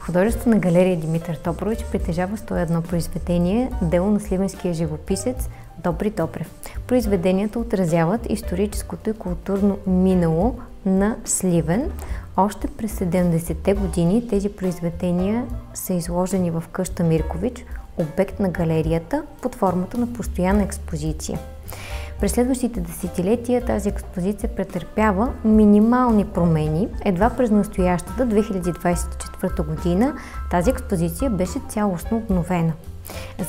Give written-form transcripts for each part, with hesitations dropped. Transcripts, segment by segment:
Художествена галерия Димитър Добрович притежава 101 произведение, дело на сливенския живописец Добри Добрев. Произведенията отразяват историческото и културно минало на Сливен. Още през 70-те години тези произведения са изложени в къща Миркович, обект на галерията, под формата на постоянна експозиция. През следващите десетилетия тази експозиция претърпява минимални промени. Едва през настоящата 2024 година тази експозиция беше цялостно обновена.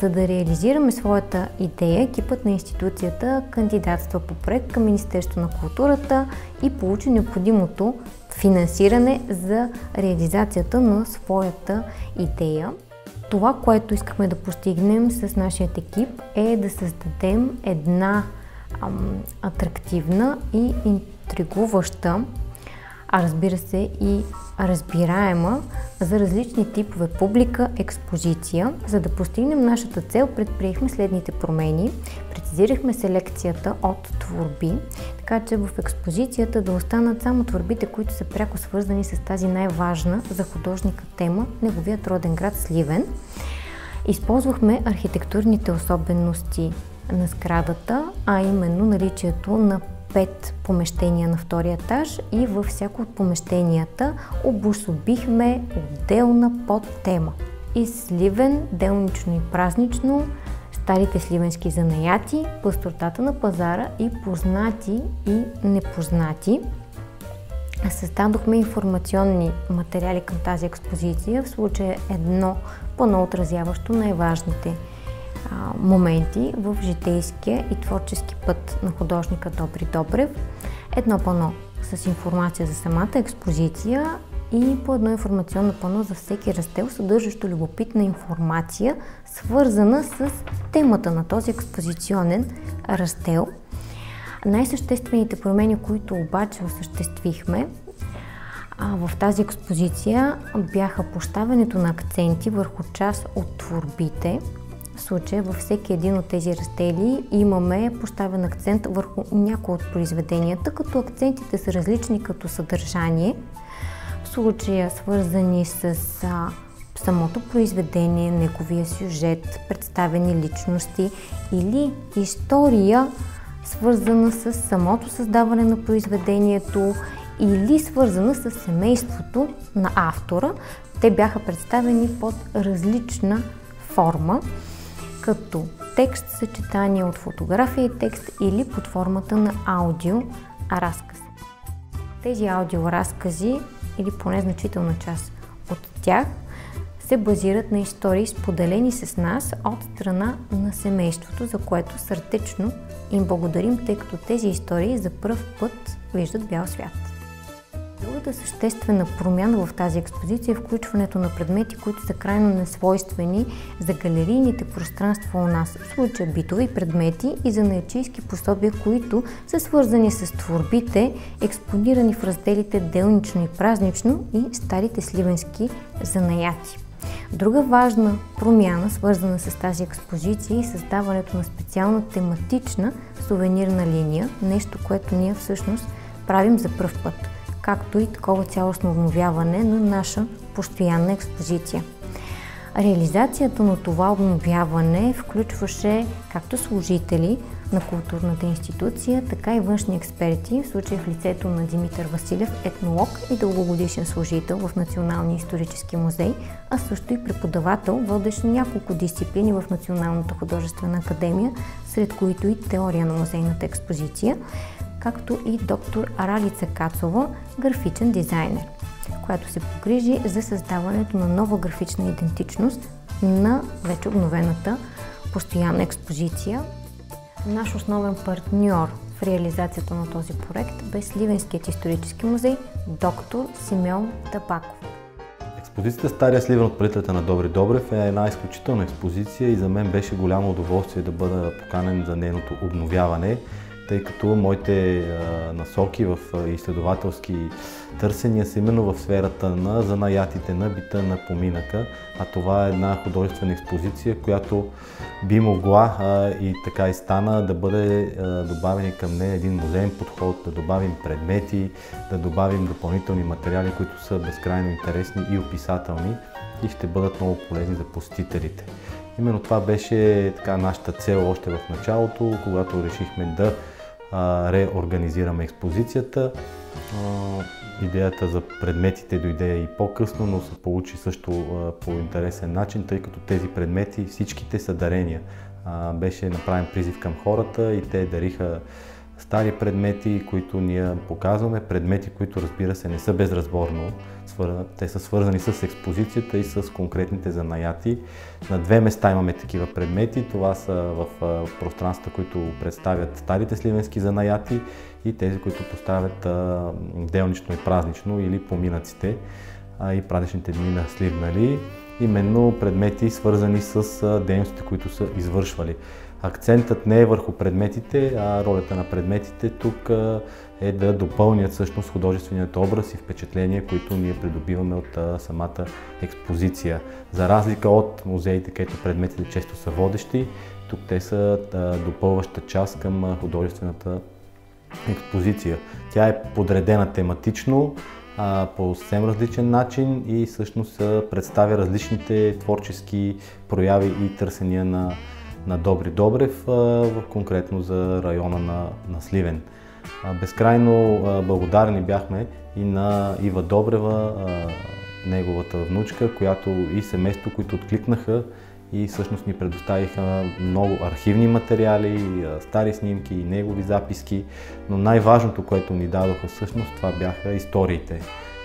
За да реализираме своята идея, екипът на институцията кандидатства по проект към Министерството на културата и получи необходимото финансиране за реализацията на своята идея. Това, което искахме да постигнем с нашия екип, е да създадем една атрактивна и интригуваща, а разбира се и разбираема за различни типове публика експозиция. За да постигнем нашата цел, предприехме следните промени. Прецизирахме селекцията от творби, така че в експозицията да останат само творбите, които са пряко свързани с тази най-важна за художника тема, неговият роден град Сливен. Използвахме архитектурните особености на сградата, а именно наличието на 5 помещения на втория етаж и във всяко от помещенията обособихме отделна подтема. И Сливен, делнично и празнично, старите сливенски занаяти, пъстротата на пазара и познати и непознати. Създадохме информационни материали към тази експозиция, в случая едно пано отразяващо най-важните моменти в житейския и творчески път на художника Добри Добрев, едно пано с информация за самата експозиция и по едно информационно пано за всеки раздел, съдържащо любопитна информация, свързана с темата на този експозиционен раздел. Най-съществените промени, които обаче осъществихме в тази експозиция, бяха поставянето на акценти върху част от творбите. В случая във всеки един от тези раздели имаме поставен акцент върху някои от произведенията, като акцентите са различни като съдържание. В случая свързани с самото произведение, неговия сюжет, представени личности или история, свързана с самото създаване на произведението или свързана с семейството на автора. Те бяха представени под различна форма, като текст, съчетание от фотография и текст или под формата на аудиоразказ. Тези аудиоразкази, или поне значителна част от тях, се базират на истории, споделени с нас от страна на семейството, за което сърдечно им благодарим, тъй като тези истории за пръв път виждат бял свят. Другата съществена промяна в тази експозиция е включването на предмети, които са крайно несвойствени за галерийните пространства у нас, в случая битови предмети и занаятчийски пособия, които са свързани с творбите, експонирани в разделите делнично и празнично и старите сливенски занаяти. Друга важна промяна, свързана с тази експозиция, е създаването на специална тематична сувенирна линия, нещо, което ние всъщност правим за пръв път, както и такова цялостно обновяване на наша постоянна експозиция. Реализацията на това обновяване включваше както служители на културната институция, така и външни експерти, в случая в лицето на Димитър Василев, етнолог и дългогодишен служител в Националния исторически музей, а също и преподавател, водещ няколко дисциплини в Националната художествена академия, сред които и теория на музейната експозиция, както и доктор Ралица Кацова, графичен дизайнер, която се погрижи за създаването на нова графична идентичност на вече обновената постоянна експозиция. Наш основен партньор в реализацията на този проект бе Сливенският исторически музей доктор Симеон Табаков. Експозицията Стария Сливен от палитрата на Добри Добрев е една изключителна експозиция и за мен беше голямо удоволствие да бъда поканен за нейното обновяване, тъй като моите насоки в изследователски търсения са именно в сферата на занаятите, на бита, на поминъка, а това е една художествена експозиция, която би могла и така и стана да бъде добавен към нея един музеен подход, да добавим предмети, да добавим допълнителни материали, които са безкрайно интересни и описателни. и ще бъдат много полезни за посетителите. Именно това беше нашата цел още в началото, когато решихме да реорганизираме експозицията. Идеята за предметите дойде и по-късно, но се получи също по интересен начин, тъй като тези предмети, всичките са дарения. Беше направен призив към хората и те дариха стари предмети, които ние показваме, предмети, които разбира се не са безразборно, те са свързани с експозицията и с конкретните занаяти. На 2 места имаме такива предмети, това са в пространствата, които представят старите сливенски занаяти и тези, които поставят делнично и празнично или поминъците и празничните дни на Сливналии. Именно предмети свързани с дейностите, които са извършвали. Акцентът не е върху предметите, а ролята на предметите тук е да допълнят всъщност художественият образ и впечатления, които ние придобиваме от самата експозиция. За разлика от музеите, където предметите често са водещи, тук те са допълваща част към художествената експозиция. Тя е подредена тематично, по съвсем различен начин и всъщност представя различните творчески прояви и търсения на Добри Добрев, конкретно за района на Сливен. Безкрайно благодарни бяхме и на Ива Добрева, неговата внучка, която и семейство, които откликнаха и всъщност ни предоставиха много архивни материали, стари снимки и негови записки, но най-важното, което ни дадоха всъщност, това бяха историите.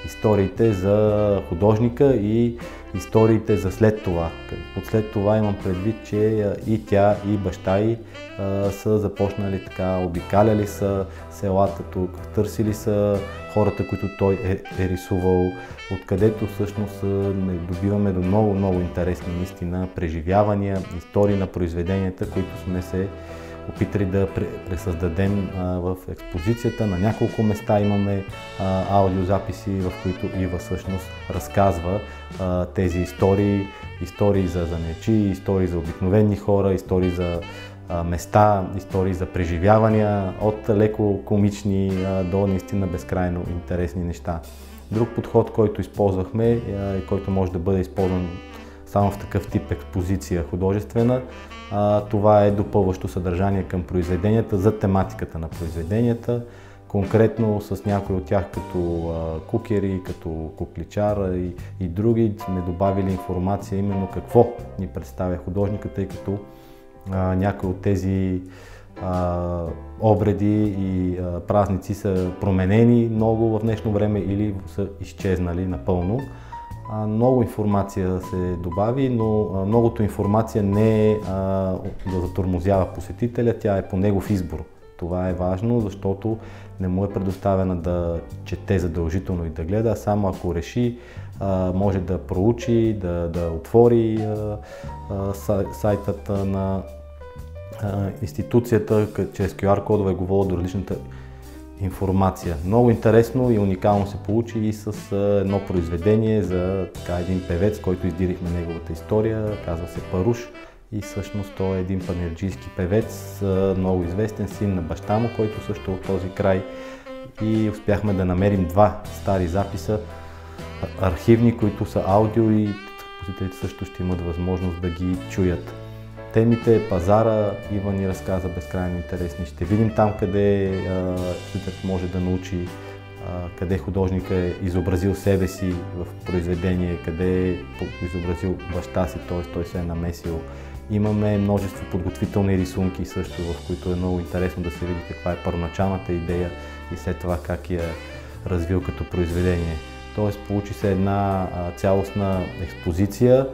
Историите за художника и историите за след това. Под след това имам предвид, че и тя, и баща й са започнали обикаляли са селата тук, търсили са хората, които той е рисувал, откъдето всъщност добиваме до много интересни наистина преживявания, истории на произведенията, които сме се опитали да пресъздадем в експозицията. На няколко места имаме аудиозаписи, в които Ива всъщност разказва тези истории за занаятчии, истории за обикновени хора, истории за места, истории за преживявания, от леко комични до наистина безкрайно интересни неща. Друг подход, който използвахме и който може да бъде използван само в такъв тип експозиция художествена, това е допълващо съдържание към произведенията за тематиката на произведенията. Конкретно с някои от тях като кукери, като кукличара и други сме добавили информация именно какво ни представя художника, тъй като някои от тези обреди и празници са променени много в днешно време или са изчезнали напълно. Много информация се добави, но многото информация не е да затормозява посетителя, тя е по негов избор. Това е важно, защото не му е предоставена да чете задължително и да гледа, а само ако реши, може да проучи, да отвори сайтът на институцията, чрез QR-кодове говоря до различната информация. Много интересно и уникално се получи и с едно произведение за един певец, който издирихме неговата история, казва се Паруш и всъщност той е един панерджийски певец, много известен, син на баща му, който също е от този край, и успяхме да намерим 2 стари записа архивни, които са аудио и посетителите също ще имат възможност да ги чуят. Темите, пазара, Ива ни разказа безкрайно интересни. Ще видим там, къде посетителят може да научи, къде художникът е изобразил себе си в произведение, къде е изобразил баща си, т.е. той се е намесил. Имаме множество подготвителни рисунки също, в които е много интересно да се види каква е първоначалната идея и след това как я развил като произведение. Тоест получи се една цялостна експозиция,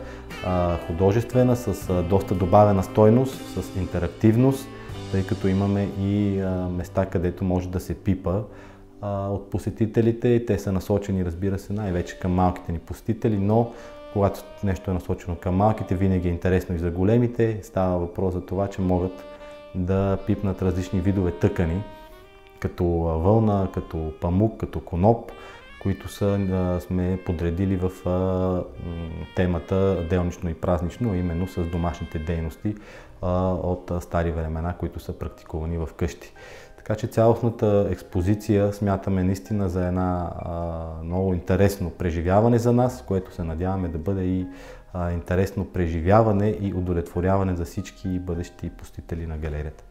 художествена, с доста добавена стойност, с интерактивност, тъй като имаме и места, където може да се пипа от посетителите. Те са насочени, разбира се, най-вече към малките ни посетители, но когато нещо е насочено към малките, винаги е интересно и за големите. Става въпрос за това, че могат да пипнат различни видове тъкани, като вълна, като памук, като коноп, които сме подредили в темата делнично и празнично, именно с домашните дейности от стари времена, които са практикувани в къщи. Така че цялостната експозиция смятаме наистина за една много интересно преживяване за нас, което се надяваме да бъде и интересно преживяване и удовлетворяване за всички бъдещи посетители на галерията.